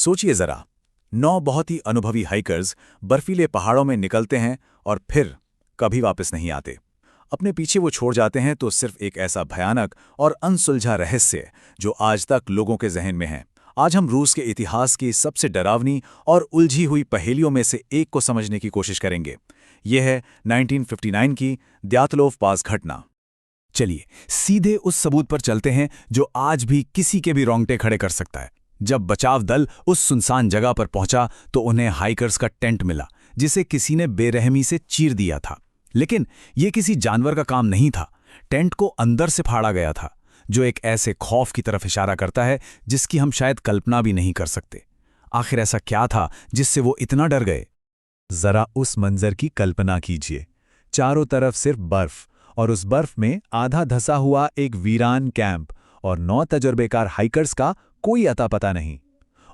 सोचिए जरा, 9 बहुत ही अनुभवी हाइकर्स बर्फीले पहाड़ों में निकलते हैं और फिर कभी वापस नहीं आते। अपने पीछे वो छोड़ जाते हैं तो सिर्फ एक ऐसा भयानक और अनसुलझा रहस्य जो आज तक लोगों के जहन में है। आज हम रूस के इतिहास की सबसे डरावनी और उलझी हुई पहेलियों में से एक को समझने की कोशिश करेंगे। यह है 1959 की द्यातलोव पास घटना। चलिए सीधे उस सबूत पर चलते हैं जो आज भी किसी के भी रोंगटे खड़े कर सकता है। जब बचाव दल उस सुनसान जगह पर पहुंचा तो उन्हें हाइकर्स का टेंट मिला जिसे किसी ने बेरहमी से चीर दिया था। लेकिन यह किसी जानवर का काम नहीं था। टेंट को अंदर से फाड़ा गया था, जो एक ऐसे खौफ की तरफ इशारा करता है जिसकी हम शायद कल्पना भी नहीं कर सकते। आखिर ऐसा क्या था जिससे वो इतना डर गए? जरा उस मंजर की कल्पना कीजिए। चारों तरफ सिर्फ बर्फ और उस बर्फ में आधा धंसा हुआ एक वीरान कैंप और 9 तजुर्बेकार हाइकर्स का कोई अता पता नहीं।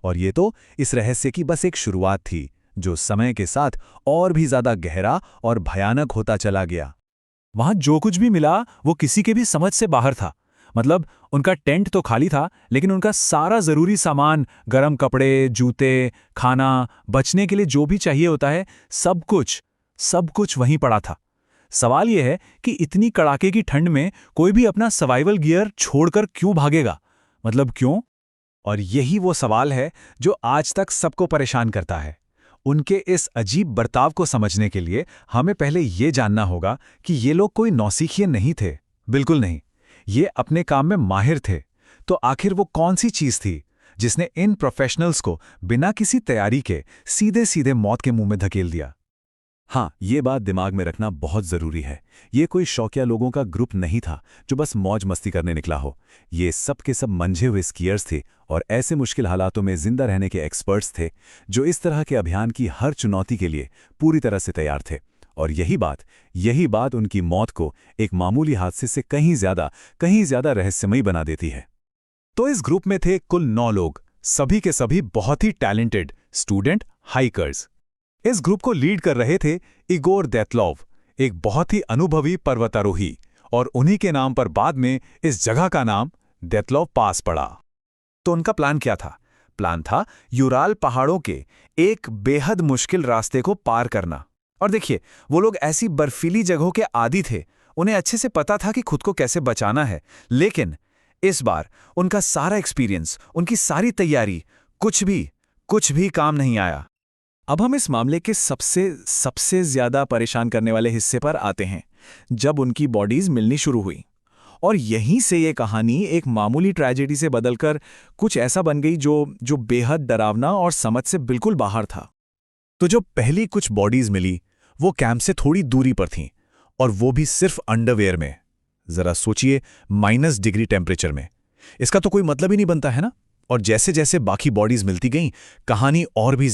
और ये तो इस रहस्य की बस एक शुरुआत थी, जो समय के साथ और भी ज्यादा गहरा और भयानक होता चला गया। वहां जो कुछ भी मिला वो किसी के भी समझ से बाहर था। मतलब उनका टेंट तो खाली था, लेकिन उनका सारा जरूरी सामान, गर्म कपड़े, जूते, खाना, बचने के लिए जो भी चाहिए होता है, सब कुछ वहीं पड़ा था। सवाल यह है कि इतनी कड़ाके की ठंड में कोई भी अपना सर्वाइवल गियर छोड़कर क्यों भागेगा? मतलब क्यों? और यही वो सवाल है जो आज तक सबको परेशान करता है। उनके इस अजीब बर्ताव को समझने के लिए हमें पहले ये जानना होगा कि ये लोग कोई नौसिखिए नहीं थे। बिल्कुल नहीं, ये अपने काम में माहिर थे। तो आखिर वो कौन सी चीज थी जिसने इन प्रोफेशनल्स को बिना किसी तैयारी के सीधे सीधे मौत के मुंह में धकेल दिया? हाँ, ये बात दिमाग में रखना बहुत जरूरी है। ये कोई शौकिया लोगों का ग्रुप नहीं था जो बस मौज मस्ती करने निकला हो। ये सब के सब मंझे हुए स्कीयर्स थे और ऐसे मुश्किल हालातों में जिंदा रहने के एक्सपर्ट्स थे, जो इस तरह के अभियान की हर चुनौती के लिए पूरी तरह से तैयार थे। और यही बात उनकी मौत को एक मामूली हादसे से कहीं ज्यादा रहस्यमयी बना देती है। तो इस ग्रुप में थे कुल 9 लोग, सभी के सभी बहुत ही टैलेंटेड स्टूडेंट हाइकर्स। इस ग्रुप को लीड कर रहे थे इगोर द्यातलोव, एक बहुत ही अनुभवी पर्वतारोही, और उन्हीं के नाम पर बाद में इस जगह का नाम द्यातलोव पास पड़ा। तो उनका प्लान क्या था? प्लान था यूराल पहाड़ों के एक बेहद मुश्किल रास्ते को पार करना। और देखिए, वो लोग ऐसी बर्फीली जगहों के आदी थे, उन्हें अच्छे से पता था कि खुद को कैसे बचाना है। लेकिन इस बार उनका सारा एक्सपीरियंस, उनकी सारी तैयारी, कुछ भी काम नहीं आया। अब हम इस मामले के सबसे ज्यादा परेशान करने वाले हिस्से पर आते हैं, जब उनकी बॉडीज मिलनी शुरू हुई। और यहीं से ये कहानी एक मामूली ट्रेजेडी से बदलकर कुछ ऐसा बन गई जो बेहद डरावना और समझ से बिल्कुल बाहर था। तो जो पहली कुछ बॉडीज मिली वो कैंप से थोड़ी दूरी पर थीं, और वो भी सिर्फ अंडरवेयर में। जरा सोचिए, -डिग्री टेम्परेचर में। इसका तो कोई मतलब ही नहीं बनता है ना? और जैसे जैसे बाकी बॉडीज मिलती गईं, कहानी और भी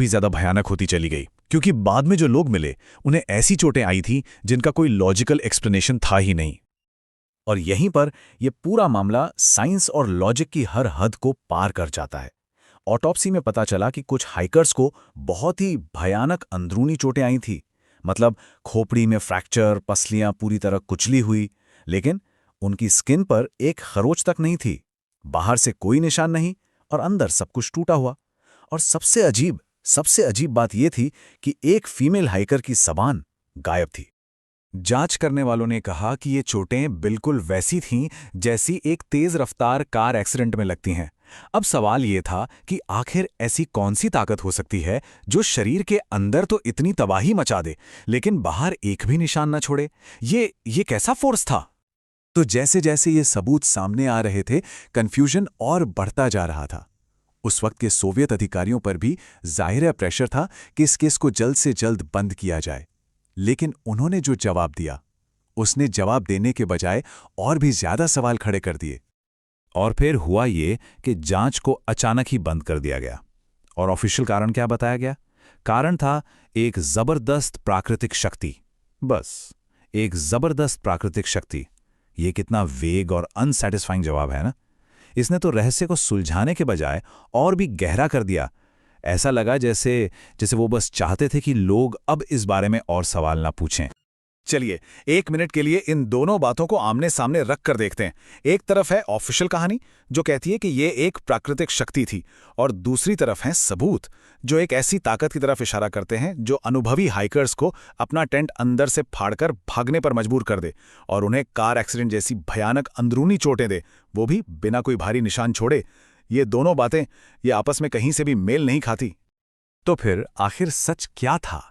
ज्यादा भयानक होती चली गई, क्योंकि बाद में जो लोग मिले उन्हें ऐसी चोटें आई थी जिनका कोई लॉजिकल एक्सप्लेनेशन था ही नहीं। और यहीं पर यह पूरा मामला साइंस और लॉजिक की हर हद को पार कर जाता है। ऑटोप्सी में पता चला कि कुछ हाइकर्स को बहुत ही भयानक अंदरूनी चोटें आई थी। मतलब खोपड़ी में फ्रैक्चर, पसलियां पूरी तरह कुचली हुई, लेकिन उनकी स्किन पर एक खरोच तक नहीं थी। बाहर से कोई निशान नहीं और अंदर सब कुछ टूटा हुआ। और सबसे अजीब बात यह थी कि एक फीमेल हाइकर की जबान गायब थी। जांच करने वालों ने कहा कि ये चोटें बिल्कुल वैसी थीं जैसी एक तेज रफ्तार कार एक्सीडेंट में लगती हैं। अब सवाल ये था कि आखिर ऐसी कौन सी ताकत हो सकती है जो शरीर के अंदर तो इतनी तबाही मचा दे, लेकिन बाहर एक भी निशान न छोड़े? ये कैसा फोर्स था? तो जैसे जैसे ये सबूत सामने आ रहे थे, कंफ्यूजन और बढ़ता जा रहा था। उस वक्त के सोवियत अधिकारियों पर भी जाहिर प्रेशर था कि इस केस को जल्द से जल्द बंद किया जाए। लेकिन उन्होंने जो जवाब दिया, उसने जवाब देने के बजाय और भी ज्यादा सवाल खड़े कर दिए। और फिर हुआ ये कि जांच को अचानक ही बंद कर दिया गया। और ऑफिशियल कारण क्या बताया गया? कारण था एक जबरदस्त प्राकृतिक शक्ति। बस, एक जबरदस्त प्राकृतिक शक्ति। ये कितना वेग और अनसैटिस्फाइंग जवाब है ना? इसने तो रहस्य को सुलझाने के बजाय और भी गहरा कर दिया। ऐसा लगा जैसे वो बस चाहते थे कि लोग अब इस बारे में और सवाल ना पूछें। चलिए 1 मिनट के लिए इन दोनों बातों को आमने सामने रख कर देखते हैं। एक तरफ है ऑफिशियल कहानी जो कहती है कि ये एक प्राकृतिक शक्ति थी, और दूसरी तरफ है सबूत जो एक ऐसी ताकत की तरफ इशारा करते हैं जो अनुभवी हाइकर्स को अपना टेंट अंदर से फाड़कर भागने पर मजबूर कर दे और उन्हें कार एक्सीडेंट जैसी भयानक अंदरूनी चोटें दे, वो भी बिना कोई भारी निशान छोड़े। ये दोनों बातें ये आपस में कहीं से भी मेल नहीं खाती। तो फिर आखिर सच क्या था?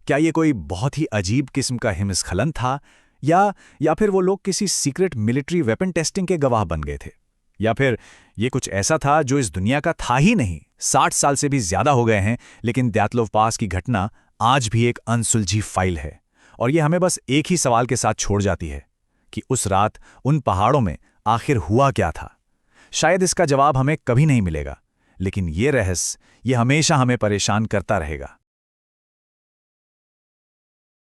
क्या ये कोई बहुत ही अजीब किस्म का हिमस्खलन था, या फिर वो लोग किसी सीक्रेट मिलिट्री वेपन टेस्टिंग के गवाह बन गए थे, या फिर ये कुछ ऐसा था जो इस दुनिया का था ही नहीं? 60 साल से भी ज्यादा हो गए हैं, लेकिन द्यातलोव पास की घटना आज भी एक अनसुलझी फाइल है, और ये हमें बस एक ही सवाल के साथ छोड़ जाती है कि उस रात उन पहाड़ों में आखिर हुआ क्या था। शायद इसका जवाब हमें कभी नहीं मिलेगा, लेकिन ये रहस्य ये हमेशा हमें परेशान करता रहेगा।